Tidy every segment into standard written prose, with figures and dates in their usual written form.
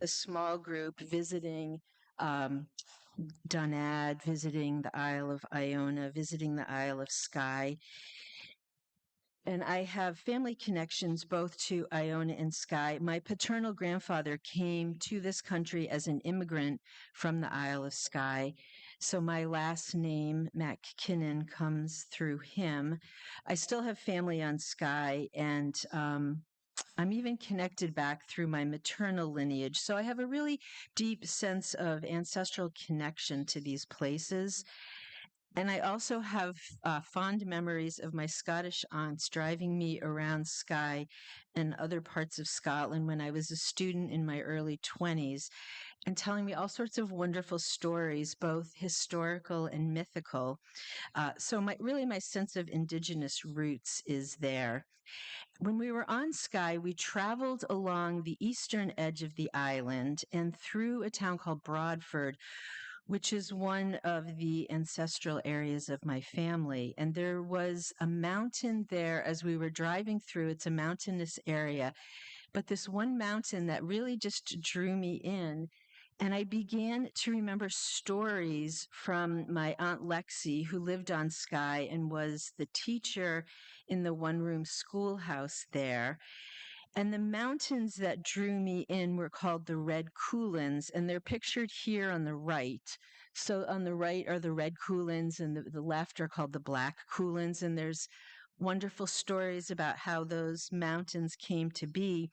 a small group visiting um, Dunad, visiting the Isle of Iona, visiting the Isle of Skye. And I have family connections both to Iona and Skye. My paternal grandfather came to this country as an immigrant from the Isle of Skye. So my last name, MacKinnon, comes through him. I still have family on Skye, and I'm even connected back through my maternal lineage. So I have a really deep sense of ancestral connection to these places. And I also have fond memories of my Scottish aunts driving me around Skye and other parts of Scotland when I was a student in my early 20s and telling me all sorts of wonderful stories, both historical and mythical. So my sense of Indigenous roots is there. When we were on Skye, we traveled along the eastern edge of the island and through a town called Broadford, which is one of the ancestral areas of my family. And there was a mountain there as we were driving through. It's a mountainous area, but this one mountain that really just drew me in. And I began to remember stories from my Aunt Lexi, who lived on Skye and was the teacher in the one room schoolhouse there. And the mountains that drew me in were called the Red Coolins, and they're pictured here on the right. So on the right are the Red Coolins, and the left are called the Black Coolins. And there's wonderful stories about how those mountains came to be.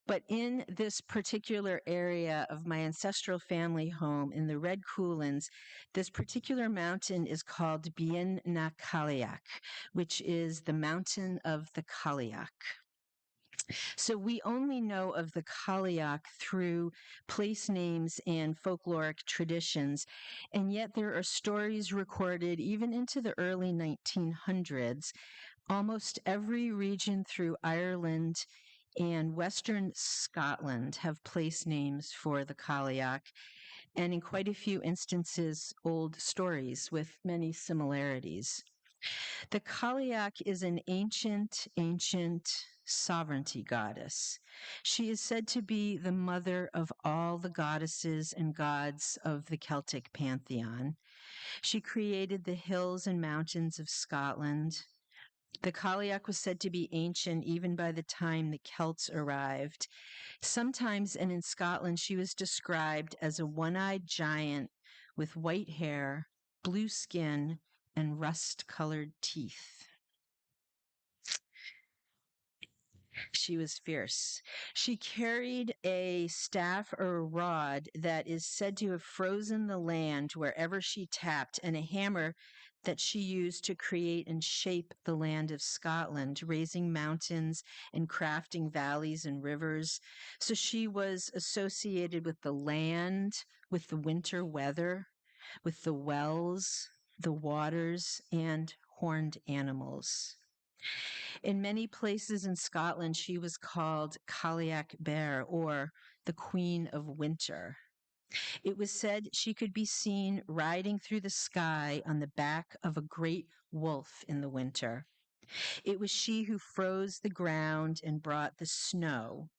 But in this particular area of my ancestral family home in the Red Coolins, this particular mountain is called Bien na Kaliak, which is the mountain of the Kaliak. So we only know of the Kaliak through place names and folkloric traditions, and yet there are stories recorded even into the early 1900s. Almost every region through Ireland and Western Scotland have place names for the Kaliak, and in quite a few instances, old stories with many similarities. The Kaliak is an ancient sovereignty goddess. She is said to be the mother of all the goddesses and gods of the Celtic pantheon. She created the hills and mountains of Scotland. The Kaliak was said to be ancient even by the time the Celts arrived. Sometimes, and in Scotland, she was described as a one-eyed giant with white hair, blue skin, and rust-colored teeth. She was fierce. She carried a staff or a rod that is said to have frozen the land wherever she tapped, and a hammer that she used to create and shape the land of Scotland, raising mountains and crafting valleys and rivers. So she was associated with the land, with the winter weather, with the wells, the waters, and horned animals. In many places in Scotland, she was called Kaliak Bear, or the Queen of Winter. It was said she could be seen riding through the sky on the back of a great wolf in the winter. It was she who froze the ground and brought the snow.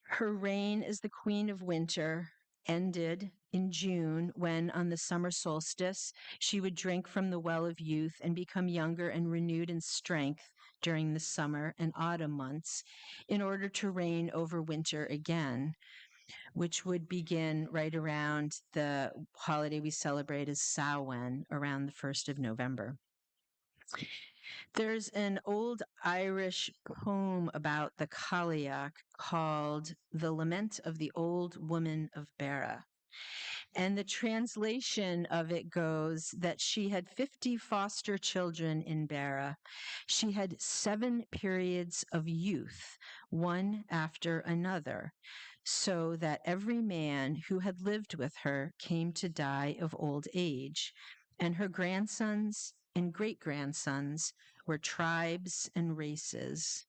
Her reign as the Queen of Winter ended in June when, on the summer solstice, she would drink from the well of youth and become younger and renewed in strength during the summer and autumn months in order to reign over winter again, which would begin right around the holiday we celebrate as Samhain, around the 1st of November. There's an old Irish poem about the Cailleach called The Lament of the Old Woman of Beara. And the translation of it goes that she had 50 foster children in Beara. She had 7 periods of youth, one after another, so that every man who had lived with her came to die of old age. And her grandsons and great grandsons were tribes and races.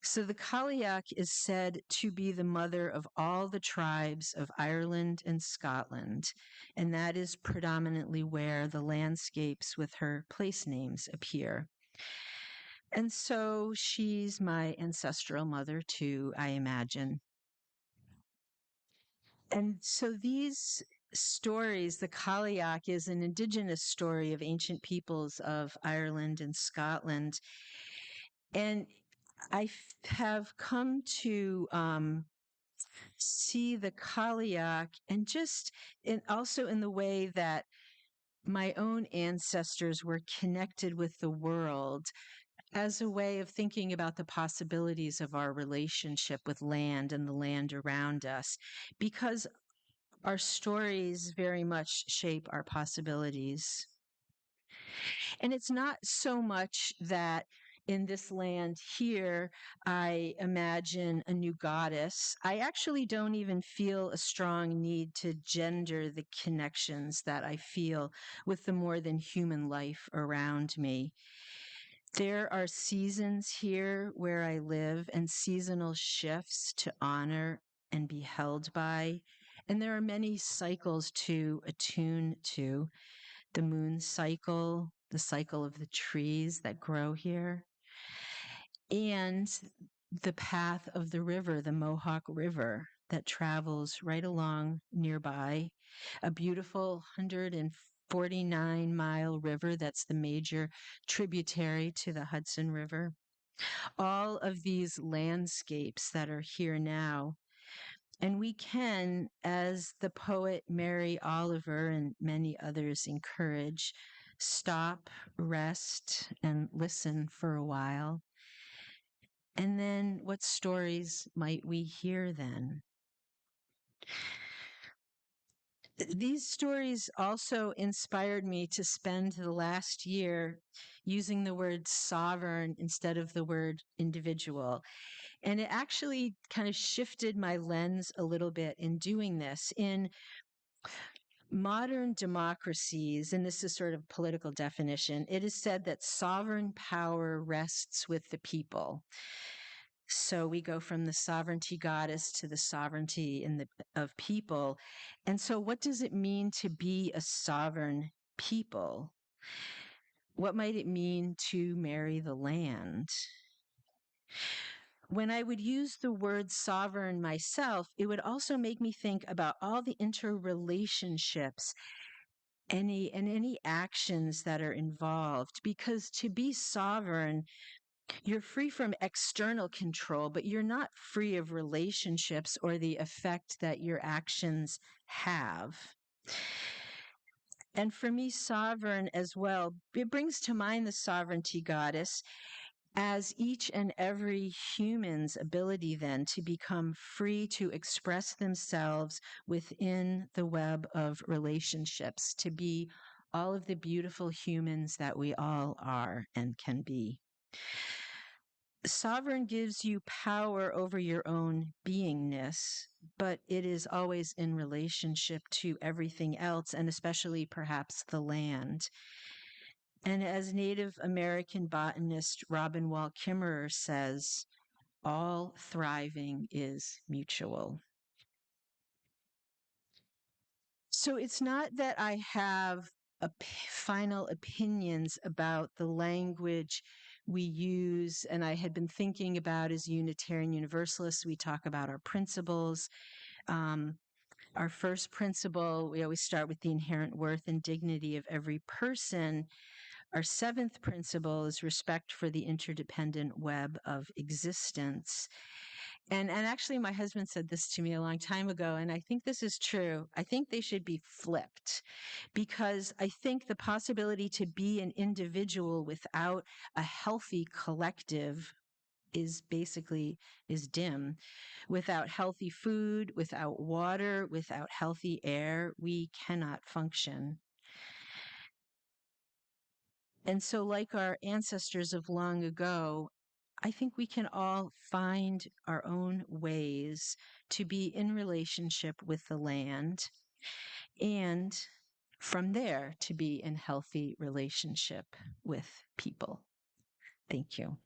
So the Cailleach is said to be the mother of all the tribes of Ireland and Scotland, and that is predominantly where the landscapes with her place names appear. And so she's my ancestral mother too, I imagine. And so these stories, the Cailleach is an indigenous story of ancient peoples of Ireland and Scotland. And have come to see the Cailleach, and just also in the way that my own ancestors were connected with the world, as a way of thinking about the possibilities of our relationship with land and the land around us, because our stories very much shape our possibilities. And it's not so much that in this land here, I imagine a new goddess. I actually don't even feel a strong need to gender the connections that I feel with the more than human life around me. There are seasons here where I live, and seasonal shifts to honor and be held by. And there are many cycles to attune to: the moon cycle, the cycle of the trees that grow here, and the path of the river, the Mohawk River, that travels right along nearby, a beautiful 149-mile river that's the major tributary to the Hudson River. All of these landscapes that are here now. And we can, as the poet Mary Oliver and many others encourage, stop, rest, and listen for a while. And then what stories might we hear then? These stories also inspired me to spend the last year using the word sovereign instead of the word individual. And it actually kind of shifted my lens a little bit in doing this. In modern democracies, and this is sort of political definition, it is said that sovereign power rests with the people. So we go from the sovereignty goddess to the sovereignty of people. And so what does it mean to be a sovereign people? What might it mean to marry the land? When I would use the word sovereign myself, it would also make me think about all the interrelationships, any actions that are involved. Because to be sovereign, you're free from external control, but you're not free of relationships or the effect that your actions have. And for me, sovereign as well, it brings to mind the sovereignty goddess as each and every human's ability then to become free to express themselves within the web of relationships, to be all of the beautiful humans that we all are and can be. Sovereign gives you power over your own beingness, but it is always in relationship to everything else, and especially perhaps the land. And as Native American botanist Robin Wall Kimmerer says, all thriving is mutual. So it's not that I have final opinions about the language we use. And I had been thinking about, as Unitarian Universalists, we talk about our principles. Our first principle, we always start with the inherent worth and dignity of every person. Our seventh principle is respect for the interdependent web of existence. And actually, my husband said this to me a long time ago, and I think this is true. I think they should be flipped, because I think the possibility to be an individual without a healthy collective is dim. Without healthy food, without water, without healthy air, we cannot function. And so, like our ancestors of long ago, I think we can all find our own ways to be in relationship with the land, and from there to be in healthy relationship with people. Thank you.